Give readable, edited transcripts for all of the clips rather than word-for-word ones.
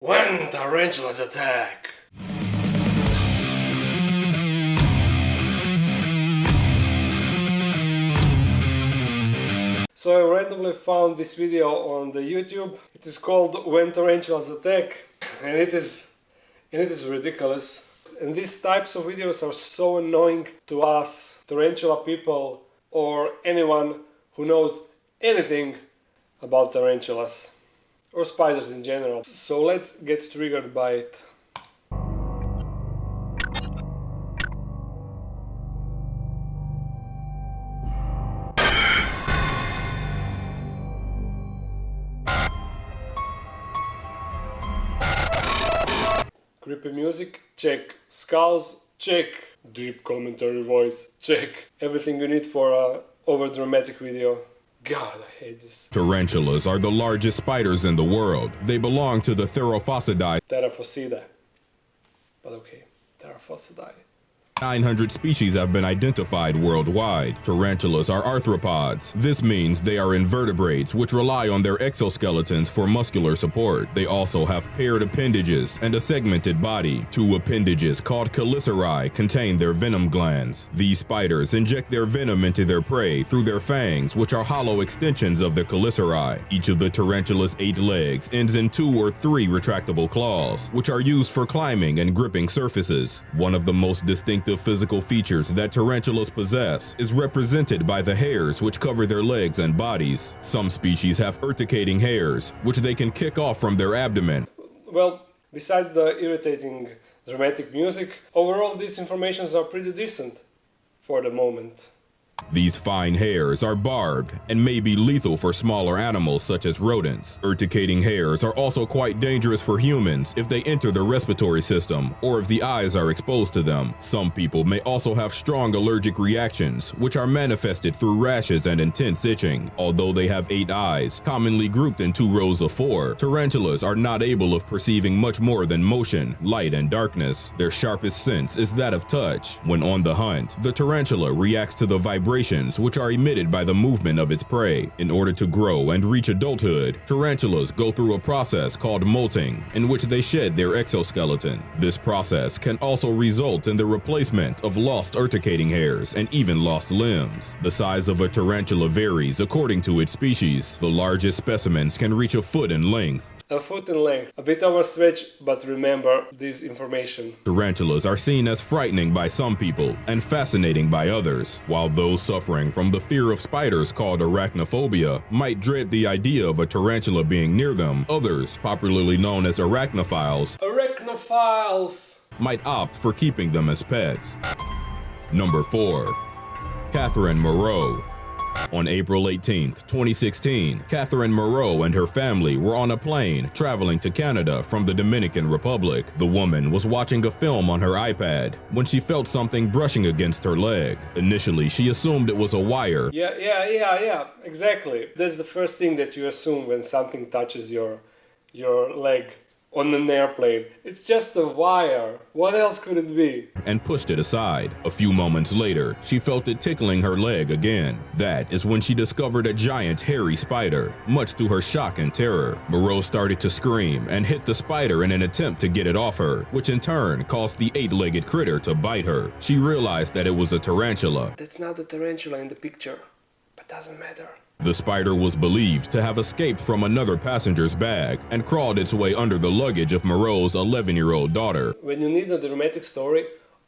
When tarantulas attack. So I randomly found this video on the YouTube. It is called When Tarantulas Attack, and it is ridiculous. And these types of videos are so annoying to us tarantula people or anyone who knows anything about tarantulas or spiders in general. So let's get triggered by it. Creepy music, check. Skulls, check. Deep commentary voice, check. Everything you need for a overdramatic video. God, I hate this. Tarantulas are the largest spiders in the world. They belong to the Theraphossidae. Theraphossidae. But okay, Theraphossidae. 900 species have been identified worldwide. Tarantulas are arthropods. This means they are invertebrates which rely on their exoskeletons for muscular support. They also have paired appendages and a segmented body. Two appendages called chelicerae contain their venom glands. These spiders inject their venom into their prey through their fangs, which are hollow extensions of their chelicerae. Each of the tarantula's 8 legs ends in 2 or 3 retractable claws, which are used for climbing and gripping surfaces. One of the most distinctive physical features that tarantulas possess is represented by the hairs which cover their legs and bodies. Some species have urticating hairs, which they can kick off from their abdomen. Well, besides the irritating dramatic music, overall these informations are pretty decent for the moment. These fine hairs are barbed and may be lethal for smaller animals such as rodents. Urticating hairs are also quite dangerous for humans if they enter the respiratory system or if the eyes are exposed to them. Some people may also have strong allergic reactions, which are manifested through rashes and intense itching. Although they have 8 eyes, commonly grouped in 2 rows of 4, tarantulas are not able of perceiving much more than motion, light, and darkness. Their sharpest sense is that of touch. When on the hunt, the tarantula reacts to the vibrations which are emitted by the movement of its prey. In order to grow and reach adulthood, tarantulas go through a process called molting, in which they shed their exoskeleton. This process can also result in the replacement of lost urticating hairs and even lost limbs. The size of a tarantula varies according to its species. The largest specimens can reach a foot in length. A foot in length. A bit overstretched, but remember this information. Tarantulas are seen as frightening by some people and fascinating by others. While those suffering from the fear of spiders called arachnophobia might dread the idea of a tarantula being near them, others, popularly known as arachnophiles, might opt for keeping them as pets. Number 4. Catherine Moreau. On April 18, 2016, Catherine Moreau and her family were on a plane traveling to Canada from the Dominican Republic. The woman was watching a film on her iPad when she felt something brushing against her leg. Initially, she assumed it was a wire. Yeah, exactly. That's the first thing that you assume when something touches your leg on an airplane. It's just a wire. What else could it be? And pushed it aside. A few moments later, she felt it tickling her leg again. That is when she discovered a giant hairy spider. Much to her shock and terror, Moreau started to scream and hit the spider in an attempt to get it off her, which in turn caused the 8-legged critter to bite her. She realized that it was a tarantula. That's not the tarantula in the picture, but doesn't matter. The spider was believed to have escaped from another passenger's bag and crawled its way under the luggage of Moreau's 11-year-old daughter. When you need a dramatic story,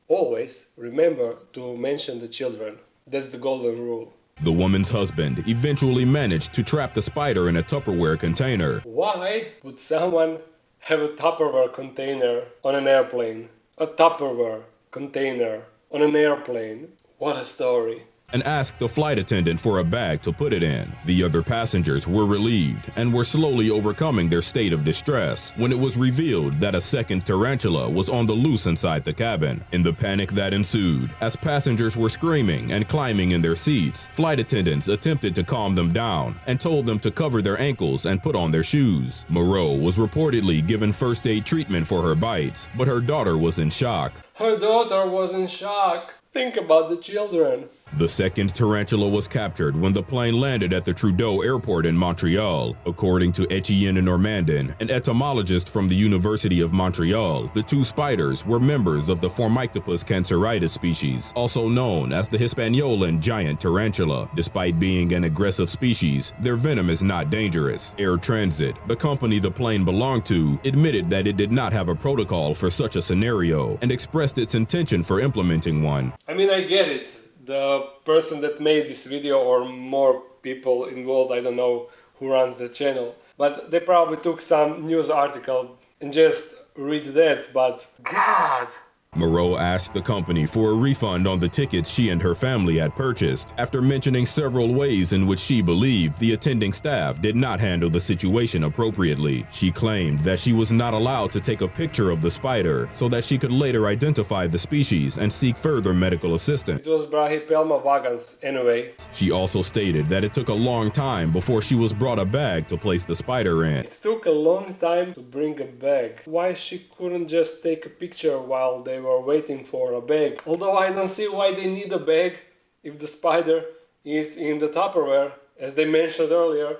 always remember to mention the children. That's the golden rule. The woman's husband eventually managed to trap the spider in a Tupperware container. Why would someone have a Tupperware container on an airplane? A Tupperware container on an airplane? What a story. And asked the flight attendant for a bag to put it in. The other passengers were relieved and were slowly overcoming their state of distress when it was revealed that a second tarantula was on the loose inside the cabin. In the panic that ensued, as passengers were screaming and climbing in their seats, flight attendants attempted to calm them down and told them to cover their ankles and put on their shoes. Moreau was reportedly given first aid treatment for her bites, but her daughter was in shock. Her daughter was in shock. Think about the children. The second tarantula was captured when the plane landed at the Trudeau Airport in Montreal. According to Etienne Normandin, an entomologist from the University of Montreal, the two spiders were members of the Formictopus canceritis species, also known as the Hispaniolan giant tarantula. Despite being an aggressive species, their venom is not dangerous. Air Transit, the company the plane belonged to, admitted that it did not have a protocol for such a scenario and expressed its intention for implementing one. I mean, I get it. The person that made this video, or more people involved, I don't know who runs the channel, but they probably took some news article and just read that, but God! Moreau asked the company for a refund on the tickets she and her family had purchased, after mentioning several ways in which she believed the attending staff did not handle the situation appropriately. She claimed that she was not allowed to take a picture of the spider so that she could later identify the species and seek further medical assistance. It was Brachypelma vagans anyway. She also stated that it took a long time before she was brought a bag to place the spider in. It took a long time to bring a bag. Why she couldn't just take a picture while they were waiting for a bag? Although I don't see why they need a bag if the spider is in the Tupperware, as they mentioned earlier.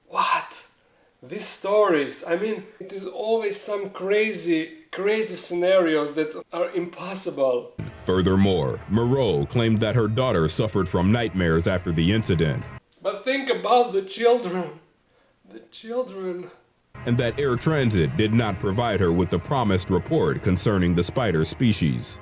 What? These stories, I mean, it is always some crazy scenarios that are impossible. Furthermore, Moreau claimed that her daughter suffered from nightmares after the incident. But think about the children. The children. And that Air Transit did not provide her with the promised report concerning the spider species.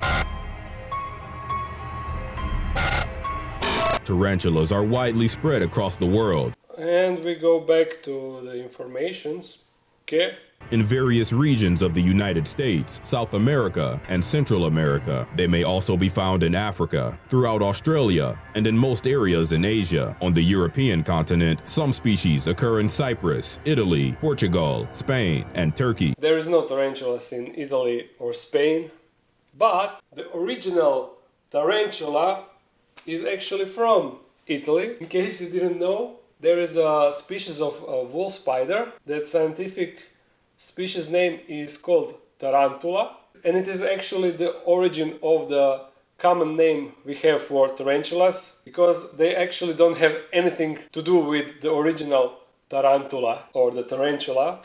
Tarantulas are widely spread across the world. And we go back to the informations. Okay. In various regions of the United States, South America, and Central America. They may also be found in Africa, throughout Australia, and in most areas in Asia. On the European continent, some species occur in Cyprus, Italy, Portugal, Spain, and Turkey. There is no tarantulas in Italy or Spain, but the original tarantula is actually from Italy. In case you didn't know, there is a species of wool spider. That scientific species name is called Tarantula, and it is actually the origin of the common name we have for tarantulas, because they actually don't have anything to do with the original tarantula or the tarantula.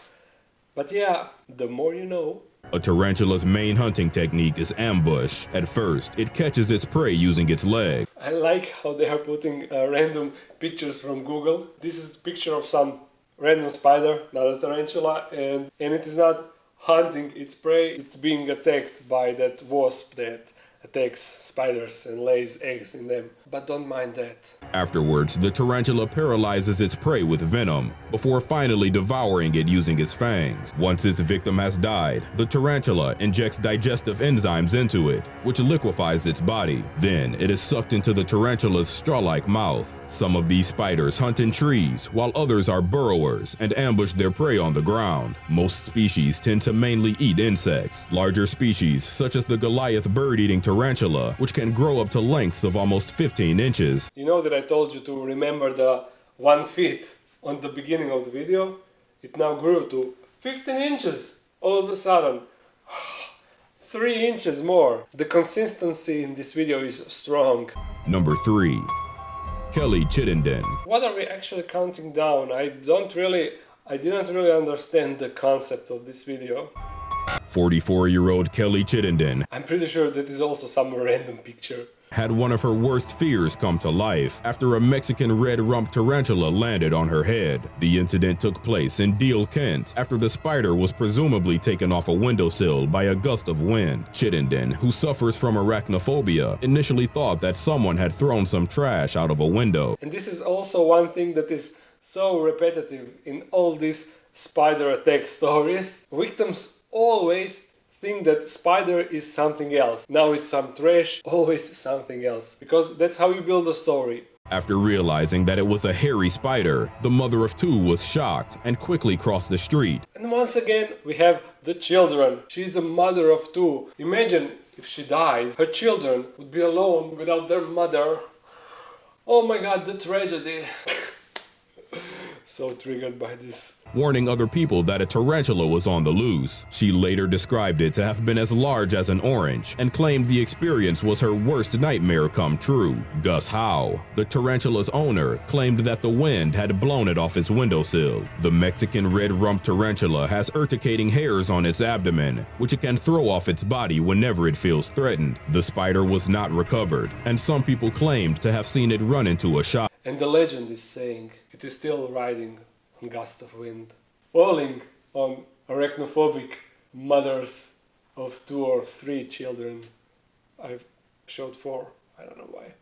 But yeah, the more you know. A tarantula's main hunting technique is ambush. At first, it catches its prey using its legs. I like how they are putting random pictures from Google. This is a picture of some random spider, not a tarantula, and it is not hunting its prey, it's being attacked by that wasp that attacks spiders and lays eggs in them. But don't mind that. Afterwards, the tarantula paralyzes its prey with venom, before finally devouring it using its fangs. Once its victim has died, the tarantula injects digestive enzymes into it, which liquefies its body. Then, it is sucked into the tarantula's straw-like mouth. Some of these spiders hunt in trees, while others are burrowers and ambush their prey on the ground. Most species tend to mainly eat insects. Larger species, such as the Goliath bird-eating tarantula, which can grow up to lengths of almost 15 inches. You know that I told you to remember the 1 feet on the beginning of the video? It now grew to 15 inches all of a sudden. 3 inches more. The consistency in this video is strong. Number 3. Kelly Chittenden. What are we actually counting down? I didn't really understand the concept of this video. 44-year-old Kelly Chittenden. I'm pretty sure that is also some random picture. Had one of her worst fears come to life after a Mexican red-rumped tarantula landed on her head. The incident took place in Deal, Kent, after the spider was presumably taken off a windowsill by a gust of wind. Chittenden, who suffers from arachnophobia, initially thought that someone had thrown some trash out of a window. And this is also one thing that is so repetitive in all these spider attack stories. Victims always think that spider is something else. Now it's some trash, always something else. Because that's how you build a story. After realizing that it was a hairy spider, the mother of two was shocked and quickly crossed the street. And once again, we have the children. She's a mother of two. Imagine if she died, her children would be alone without their mother. Oh my god, the tragedy. so triggered by this. Warning other people that a tarantula was on the loose. She later described it to have been as large as an orange and claimed the experience was her worst nightmare come true. Gus Howe, the tarantula's owner, claimed that the wind had blown it off his windowsill. The Mexican red-rumped tarantula has urticating hairs on its abdomen, which it can throw off its body whenever it feels threatened. The spider was not recovered, and some people claimed to have seen it run into a shop. And the legend is saying it is still riding on gusts of wind, falling on arachnophobic mothers of 2 or 3 children. I've showed 4, I don't know why.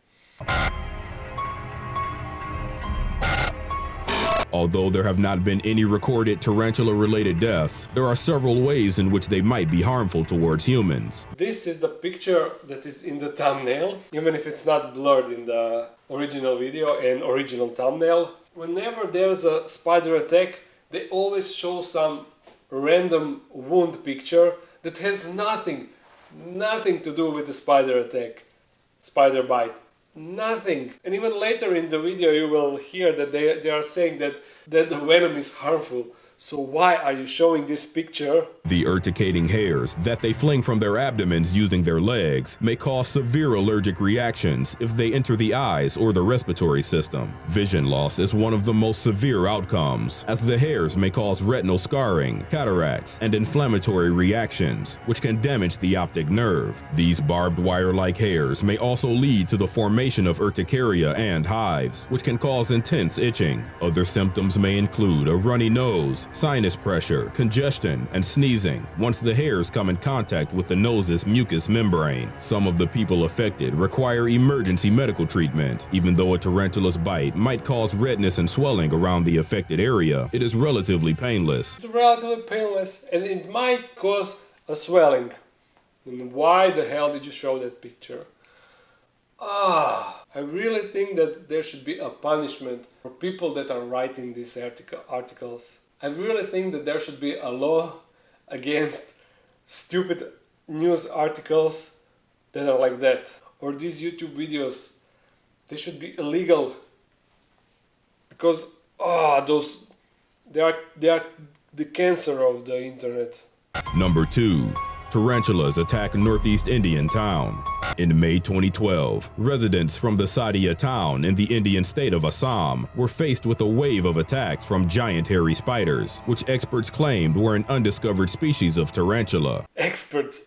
Although there have not been any recorded tarantula-related deaths, there are several ways in which they might be harmful towards humans. This is the picture that is in the thumbnail, even if it's not blurred in the original video and original thumbnail. Whenever there's a spider attack, they always show some random wound picture that has nothing to do with the spider attack, spider bite. Nothing. And even later in the video you will hear that they are saying that the venom is harmful. So why are you showing this picture? The urticating hairs that they fling from their abdomens using their legs may cause severe allergic reactions if they enter the eyes or the respiratory system. Vision loss is one of the most severe outcomes, as the hairs may cause retinal scarring, cataracts, and inflammatory reactions, which can damage the optic nerve. These barbed wire-like hairs may also lead to the formation of urticaria and hives, which can cause intense itching. Other symptoms may include a runny nose, sinus pressure, congestion, and sneezing once the hairs come in contact with the nose's mucous membrane. Some of the people affected require emergency medical treatment. Even though a tarantula's bite might cause redness and swelling around the affected area, it is relatively painless. It's relatively painless and it might cause a swelling. And why the hell did you show that picture? I really think that there should be a punishment for people that are writing these articles. I really think that there should be a law against stupid news articles that are like that. Or these YouTube videos, they should be illegal. Because they are the cancer of the internet. Number 2. Tarantulas attack Northeast Indian town. In May 2012, residents from the Sadia town in the Indian state of Assam were faced with a wave of attacks from giant hairy spiders, which experts claimed were an undiscovered species of tarantula. Experts.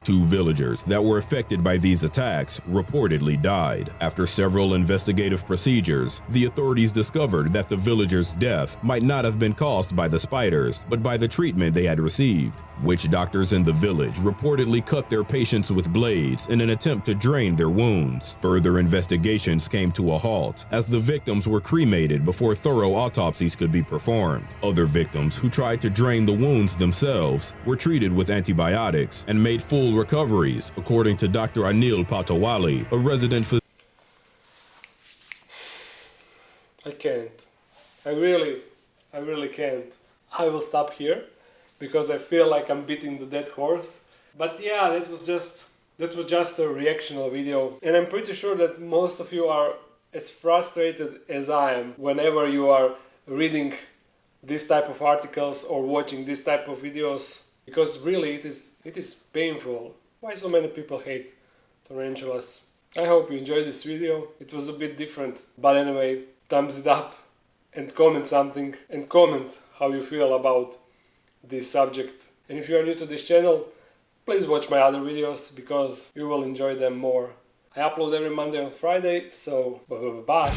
2 villagers that were affected by these attacks reportedly died. After several investigative procedures, the authorities discovered that the villagers' death might not have been caused by the spiders, but by the treatment they had received. Witch doctors in the village reportedly cut their patients with blades in an attempt to drain their wounds. Further investigations came to a halt as the victims were cremated before thorough autopsies could be performed. Other victims who tried to drain the wounds themselves were treated with antibiotics and made full recoveries, according to Dr. Anil Patawali, a resident physician. I can't. I really can't. I will stop here because I feel like I'm beating the dead horse. But yeah, that was just a reactional video, and I'm pretty sure that most of you are as frustrated as I am whenever you are reading this type of articles or watching this type of videos, because really it is painful. Why so many people hate tarantulas? I hope you enjoyed this video. It was a bit different, but anyway, thumbs it up and comment something, and comment how you feel about this subject. And if you are new to this channel, please watch my other videos because you will enjoy them more. I upload every Monday and Friday, so bye.